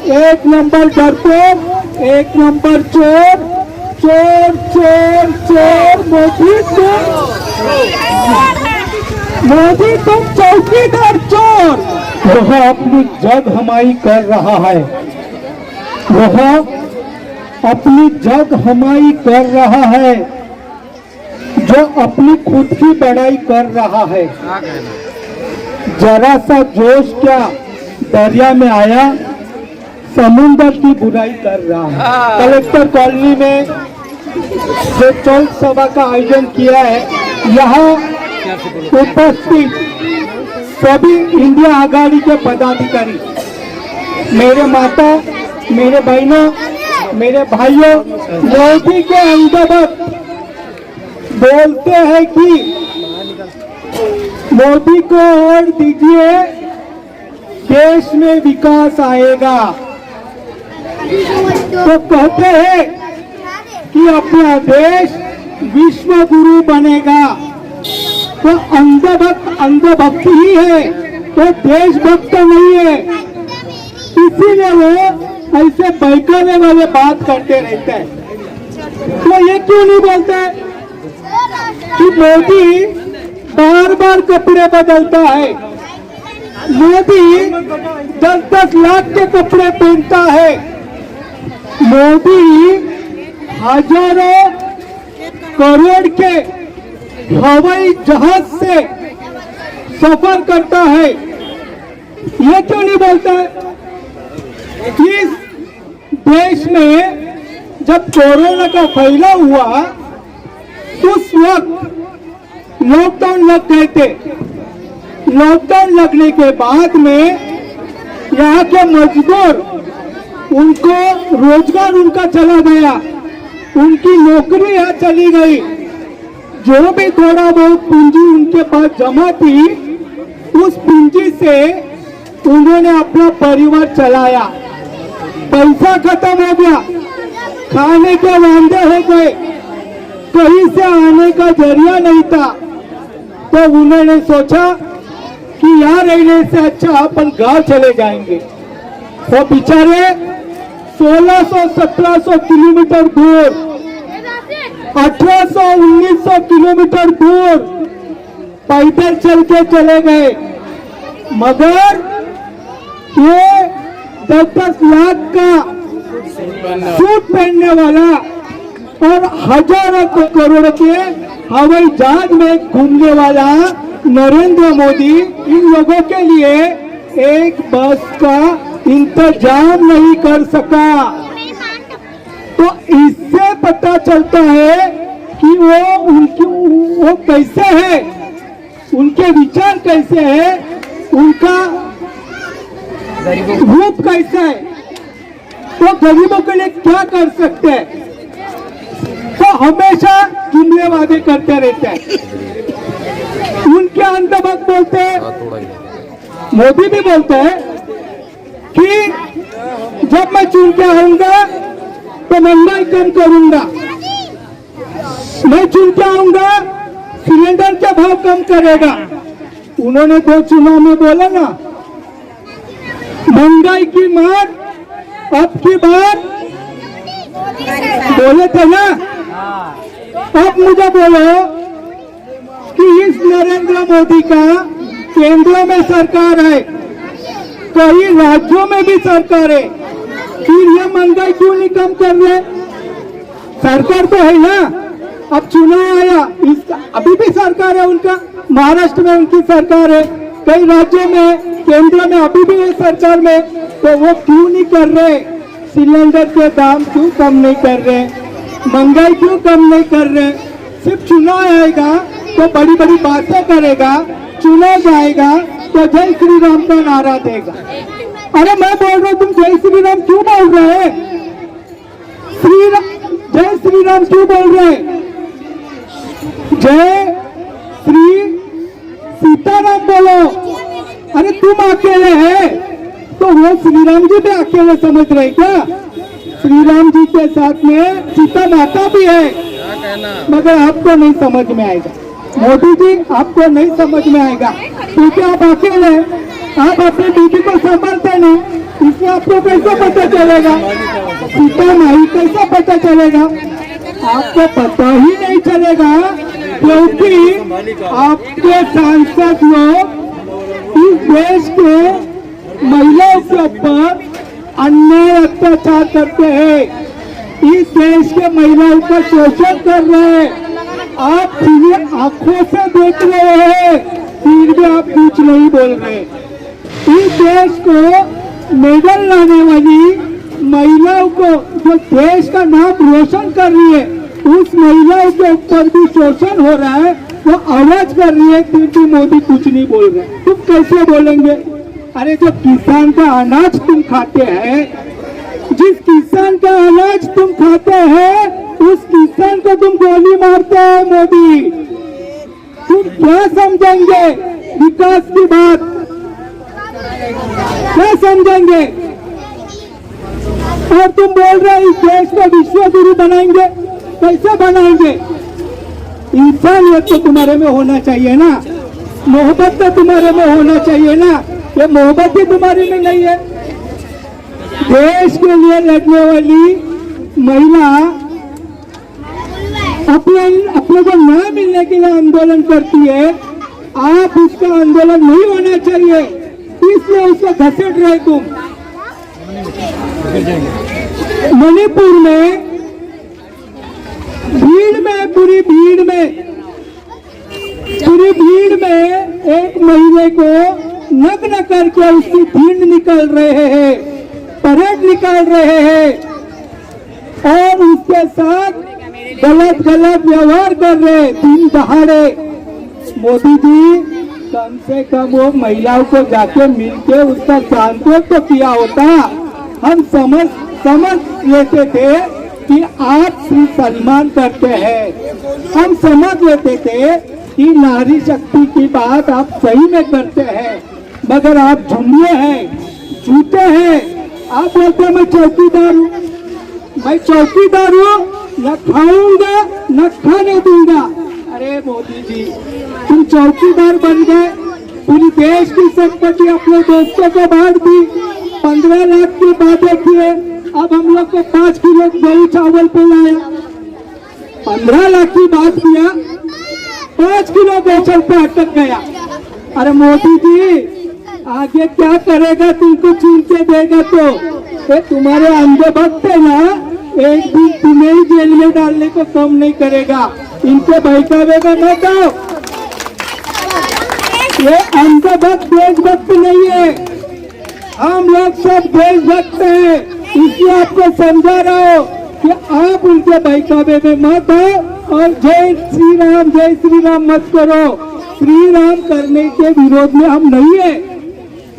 एक नंबर डरपोक, एक नंबर चोर, चोर चोर चोर। मोदी तुम चौकीदार चोर। वह अपनी जग हमारी कर रहा है, वह अपनी जग हमारी कर रहा है, जो अपनी खुद की बड़ाई कर रहा है। जरा सा जोश क्या दरिया में आया, समुद्र की बुराई कर रहा है। कलेक्टर कॉलोनी में जो चौक सभा का आयोजन किया है, यहाँ उपस्थित सभी इंडिया आघाड़ी के पदाधिकारी, मेरे माता, मेरे बहनों, मेरे भाइयों, मोदी के अंतर्गत बोलते हैं कि मोदी को वोट दीजिए, देश में विकास आएगा। तो कहते हैं कि अपना देश विश्व गुरु बनेगा। तो अंधभक्त ही है, तो देशभक्त नहीं है। इसीलिए वो ऐसे बहकाने वाले बात करते रहते हैं। तो ये क्यों नहीं बोलते कि मोदी बार बार कपड़े बदलता है, मोदी 10-10 लाख के कपड़े पहनता है, मोदी हजारों करोड़ के हवाई जहाज से सफर करता है। ये क्यों नहीं बोलता है? इस देश में जब कोरोना का फैलाव हुआ, उस वक्त लॉकडाउन लग गए थे। लॉकडाउन लगने के बाद में यहाँ के मजदूर, उनको रोजगार उनका चला गया, उनकी नौकरी यहाँ चली गई। जो भी थोड़ा बहुत पूंजी उनके पास जमा थी, उस पूंजी से उन्होंने अपना परिवार चलाया। पैसा खत्म हो गया, खाने के वांदे हो गए, कहीं से आने का जरिया नहीं था। तो उन्होंने सोचा कि यहाँ रहने से अच्छा अपन गांव चले जाएंगे। वो बेचारे 1600-1700 किलोमीटर दूर, 1800-1900 किलोमीटर दूर पैदल चल के चले गए। मगर ये 10-10 लाख का सूट पहनने वाला और हजारों करोड़ के हवाई जहाज में घूमने वाला नरेंद्र मोदी इन लोगों के लिए एक बस का इंतजाम नहीं कर सका। तो इससे पता चलता है कि वो कैसे है, उनके विचार कैसे है, उनका रूप कैसे है। तो गरीबों के लिए क्या कर सकते हैं? तो हमेशा जुमले वादे करते रहते हैं। उनके अंतर्गत बोलते हैं, मोदी भी बोलते हैं कि जब मैं चुन के आऊंगा तो महंगाई कम करूंगा, मैं चुन के आऊंगा सिलेंडर के भाव कम करेगा। उन्होंने 2 चुनाव में बोला ना, महंगाई की मार अब की बार बोले थे ना। अब मुझे बोलो कि इस नरेंद्र मोदी का केंद्र में सरकार है, कई राज्यों में भी सरकार है, फिर ये महंगाई क्यों नहीं कम कर रहे? सरकार तो है ना। अब चुनाव आया, अभी भी सरकार है उनका, महाराष्ट्र में उनकी सरकार है, कई राज्यों में, केंद्र में अभी भी है सरकार में। तो वो क्यों नहीं कर रहे? सिलेंडर के दाम क्यों कम नहीं कर रहे? महंगाई क्यों कम नहीं कर रहे? सिर्फ चुनाव आएगा तो बड़ी बड़ी बातें करेगा, चुनाव जाएगा तो जय श्री राम का नारा देगा। अरे मैं बोल रहा हूँ, तुम जय श्री राम क्यों बोल रहे हैं? जय श्री राम क्यों बोल रहे हैं? जय श्री सीताराम बोलो। अरे तुम अकेले हैं तो वो श्री राम जी भी अकेले समझ रहे क्या? श्री राम जी के साथ में सीता माता भी है, मगर आपको नहीं समझ में आएगा। मोदी जी आपको नहीं समझ में आएगा क्योंकि आप अकेले, आप अपनी बीवी को संभालते नहीं। इसमें आपको कैसे पता चलेगा? सीता माई कैसे पता चलेगा? आपको पता ही नहीं चलेगा, क्योंकि आपके सांसद लोग इस देश के महिलाओं के ऊपर अन्याय अत्याचार करते हैं, इस देश के महिलाओं का शोषण कर रहे हैं। आप सीधे आंखों से देख रहे हैं, फिर भी आप कुछ नहीं बोल रहे। इस देश को मेडल लाने वाली महिलाओं को, जो देश का नाम रोशन कर रही है, उस महिलाओं के ऊपर भी शोषण हो रहा है, वो आवाज कर रही है, फिर भी मोदी कुछ नहीं बोल रहे। तुम कैसे बोलेंगे? अरे जो किसान का अनाज तुम खाते हैं, जिस किसान का अनाज तुम खाते हैं, उस किसान को तुम गोली मारते हो मोदी। तुम क्या समझेंगे विकास की बात? क्या समझेंगे? और तुम बोल रहे इस देश को विश्व गुरु बनाएंगे, कैसे बनाएंगे? इंसानियत तो तुम्हारे में होना चाहिए ना, मोहब्बत तो तुम्हारे में होना चाहिए ना, ये मोहब्बत भी तुम्हारे में नहीं है। देश के लिए लड़ने वाली महिला अपने को न्याय मिलने के लिए आंदोलन करती है, आप उसका आंदोलन नहीं होना चाहिए, इसलिए उसको घसीट रहे तुम। मणिपुर में पूरी भीड़ में एक महिला को नग्न करके उसकी भीड़ निकल रहे हैं, परेड निकाल रहे हैं और उसके साथ गलत व्यवहार कर रहे दिन दहाड़े। मोदी जी कम से कम वो महिलाओं को जाके मिलके उसका सांत्वना तो किया होता। हम समझ लेते थे कि आप सिर्फ सम्मान करते हैं, हम समझ लेते थे कि नारी शक्ति की बात आप सही में करते हैं, मगर आप झुंडे हैं, झूठे हैं। आप बोलते मैं चौकीदार हूँ, मैं चौकीदार हूँ, न खाऊंगा न खाने दूंगा। अरे मोदी जी तुम चौकीदार बन गए, पूरी देश की संपत्ति अपने दोस्तों को बांट दी, 15 लाख की बातें किए, अब हम लोग को 5 किलो गेहूं चावल पिलाया। 15 लाख की बात किया, 5 किलो बेचल पे अटक गया। अरे मोदी जी आगे क्या करेगा? तुमको छीन के देगा तो ये तुम्हारे अंधे भक्त है ना, एक दिन तुम्हें ही जेल में डालने को कम नहीं करेगा। इनको बहकावेगा मत आओ, ये अंधे भक्त देशभक्त नहीं है, हम लोग सब देशभक्त हैं। इसलिए आपको समझा रहा हूँ कि आप उनके बहकावे में मत आओ और जय श्री राम मत करो। श्री राम करने के विरोध में हम नहीं है,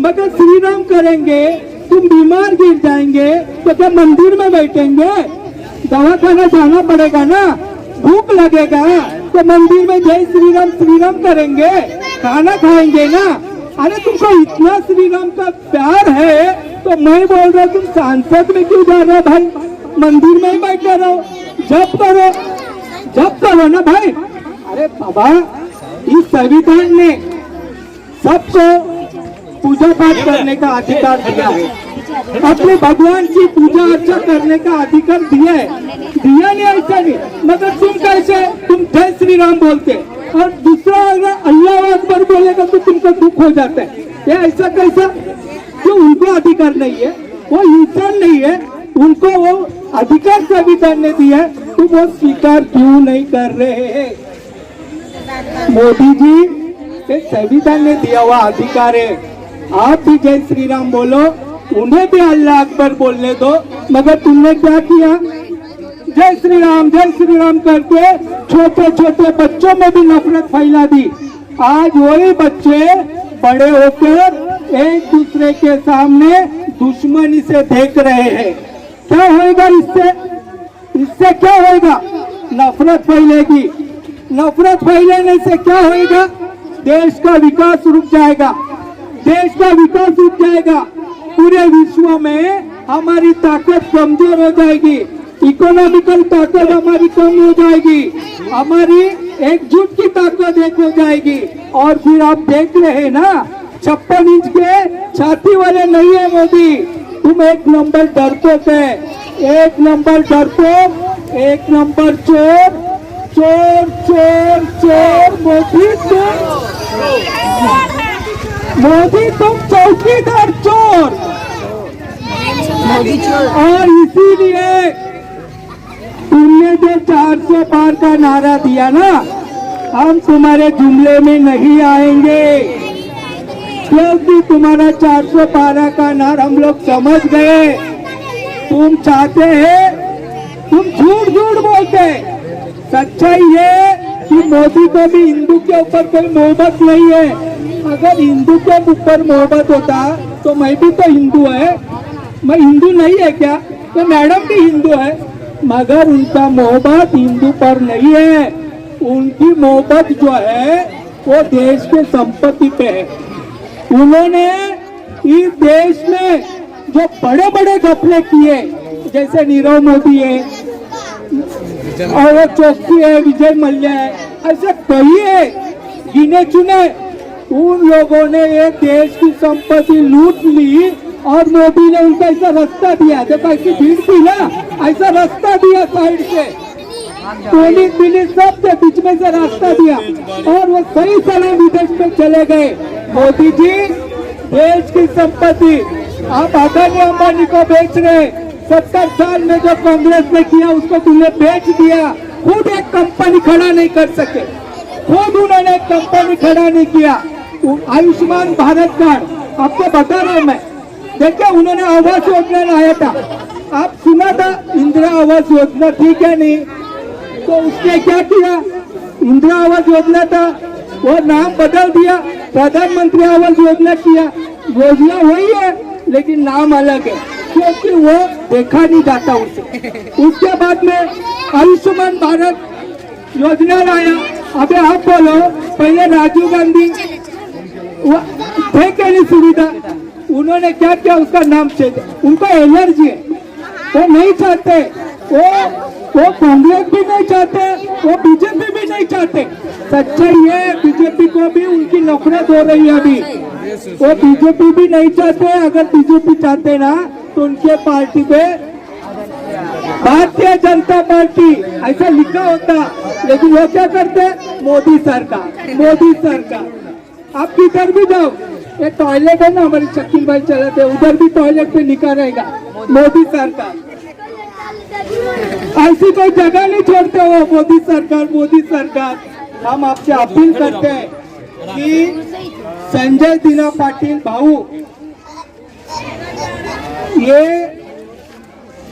मगर श्री राम करेंगे तुम बीमार गिर जाएंगे तो क्या मंदिर में बैठेंगे? दवाखाना जाना पड़ेगा ना, भूख लगेगा तो मंदिर में जय श्री राम करेंगे, खाना खाएंगे ना। अरे तुमको इतना श्री राम का प्यार है तो मैं बोल रहा तुम सांसद में क्यों जा रहे हो भाई? मंदिर में ही बैठे रहो, जप करो ना भाई। अरे बाबा इस संविधान ने सबको पूजा पाठ करने का अधिकार दिया है, अपने भगवान की पूजा अर्चा करने का अधिकार दिया नहीं ऐसा नहीं, मगर तुम कैसे तुम जय श्री राम बोलते और दूसरा अगर अल्लाह अकबर बोलेगा तो तुमको दुख हो जाता है। ये ऐसा कैसा? क्यों उनको अधिकार नहीं है? वो इंसान नहीं है, उनको वो अधिकार संविधान ने दिया है, तो वो स्वीकार क्यों नहीं कर रहे हैं? मोदी जी संविधान ने दिया हुआ अधिकार है, आप भी जय श्री राम बोलो, उन्हें भी अल्लाह अकबर बोलने दो। मगर तुमने क्या किया? जय श्री राम करके छोटे छोटे बच्चों में भी नफरत फैला दी। आज वही बच्चे बड़े होकर एक दूसरे के सामने दुश्मनी से देख रहे हैं। क्या होगा इससे क्या होगा? नफरत फैलेगी, नफरत फैलाने से क्या होगा? देश का विकास रुक जाएगा, पूरे विश्व में हमारी ताकत कमजोर हो जाएगी, इकोनॉमिकल ताकत हमारी कम हो जाएगी, हमारी एकजुट की ताकत एक हो जाएगी। और फिर आप देख रहे हैं ना, 56 इंच के छाती वाले नहीं है मोदी, तुम एक नंबर डरपोक है, एक नंबर डरपोक, एक नंबर चोर, चोर चोर चोर। मोदी तुम चौकीदार चोर। और इसीलिए तुमने जो 400 पार का नारा दिया ना, हम तुम्हारे जुमले में नहीं आएंगे, क्योंकि तुम्हारा 400 पारा का नारा हम लोग समझ गए। तुम चाहते हैं, तुम झूठ झूठ बोलते। सच्चाई है कि मोदी को भी हिंदू के ऊपर कोई मोहब्बत नहीं है। अगर हिंदू के ऊपर मोहब्बत होता तो मैं भी तो हिंदू है, मैं हिंदू नहीं है क्या? तो मैडम भी हिंदू है, मगर उनका मोहब्बत हिंदू पर नहीं है। उनकी मोहब्बत जो है वो देश के संपत्ति पे है। उन्होंने इस देश में जो बड़े बड़े घपले किए, जैसे नीरव मोदी है और वो चौकसी है, विजय मल्ल्या है, ऐसे कई है गिने चुने। उन लोगों ने ये देश की संपत्ति लूट ली और मोदी ने उनका ऐसा रास्ता दिया, जब ऐसी भीड़ थी ना, ऐसा रास्ता दिया साइड से, पुलिस सब के बीच में से रास्ता दिया और वो सही सलाम विदेश में चले गए। मोदी जी, देश की संपत्ति आप अदानी अंबानी को बेच रहे। 70 साल में जो कांग्रेस ने किया उसको तुमने बेच दिया। खुद एक कंपनी खड़ा नहीं कर सके, खुद उन्होंने एक कंपनी खड़ा नहीं किया। आयुष्मान भारत कार्ड आपको बता रहा हूँ मैं, देखिए उन्होंने आवास योजना लाया था, आप सुना था इंदिरा आवास योजना, ठीक है नहीं? तो उसने क्या किया? इंदिरा आवास योजना था, वो नाम बदल दिया, प्रधानमंत्री आवास योजना किया। योजना वही है लेकिन नाम अलग है, क्योंकि वो देखा नहीं जाता उसे। उसके बाद में आयुष्मान भारत योजना लाया। अबे आप बोलो, पहले राजीव गांधी थे क्या नहीं सुविधा, उन्होंने क्या किया? उसका नाम चेंज, उनको एलर्जी है, वो नहीं चाहते, वो कांग्रेस भी नहीं चाहते, वो बीजेपी भी नहीं चाहते। सच्चाई है, बीजेपी को भी उनकी नफरत हो रही है अभी, वो बीजेपी भी नहीं चाहते। अगर बीजेपी चाहते ना तो उनके पार्टी पे भारतीय जनता पार्टी ऐसा लिखा होता, लेकिन वो क्या करते? मोदी सरकार, मोदी सरकार। आप किधर भी जाओ, ये टॉयलेट है ना हमारे शकील भाई चलाते, उधर भी टॉयलेट पे लिखा रहेगा मोदी सरकार। ऐसी कोई जगह नहीं छोड़ते हो, मोदी सरकार, मोदी सरकार। हम आपसे अपील करते हैं कि संजय दीना पाटिल भाऊ, ये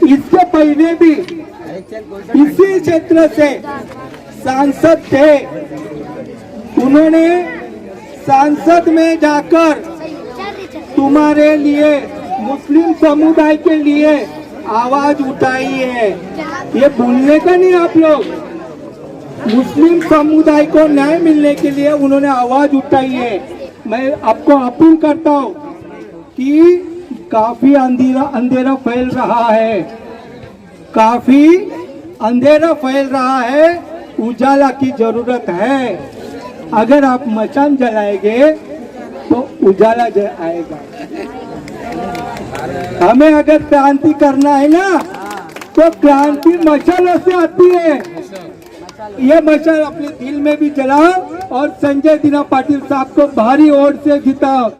इसके पहले भी इसी क्षेत्र से सांसद थे। उन्होंने सांसद में जाकर तुम्हारे लिए, मुस्लिम समुदाय के लिए आवाज उठाई है। ये भूलने का नहीं आप लोग, मुस्लिम समुदाय को न्याय मिलने के लिए उन्होंने आवाज उठाई है। मैं आपको अपील करता हूँ कि काफी अंधेरा फैल रहा है, काफी अंधेरा फैल रहा है, उजाला की जरूरत है। अगर आप मचान जलाएंगे तो उजाला आएगा। हमें अगर क्रांति करना है ना तो क्रांति मशालों से आती है। ये मशाल अपने दिल में भी जलाओ और संजय दीना पाटिल साहब को भारी वोट से जिताओ।